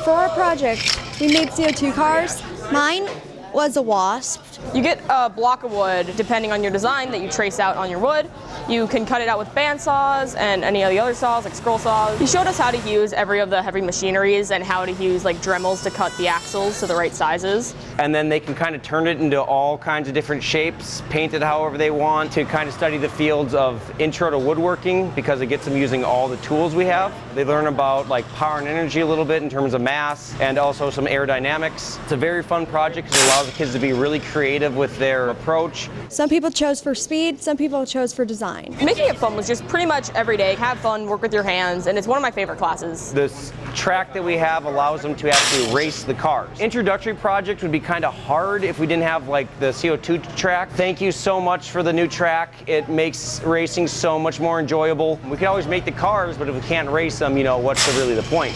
For our project, we made CO2 cars. Mine was a wasp. You get a block of wood, depending on your design, that you trace out on your wood. You can cut it out with bandsaws and any of the other saws, like scroll saws. He showed us how to use every of the heavy machineries and how to use like Dremels to cut the axles to the right sizes. And then they can kind of turn it into all kinds of different shapes, paint it however they want, to kind of study the fields of intro to woodworking, because it gets them using all the tools we have. They learn about like power and energy a little bit in terms of mass, and also some aerodynamics. It's a very fun project because it allows the kids to be really creative with their approach. Some people chose for speed, some people chose for design. Making it fun was just pretty much every day. Have fun, work with your hands, and it's one of my favorite classes. This track that we have allows them to actually race the cars. Introductory project would be kind of hard if we didn't have like the CO2 track. Thank you so much for the new track. It makes racing so much more enjoyable. We can always make the cars, but if we can't race them, you know, what's really the point?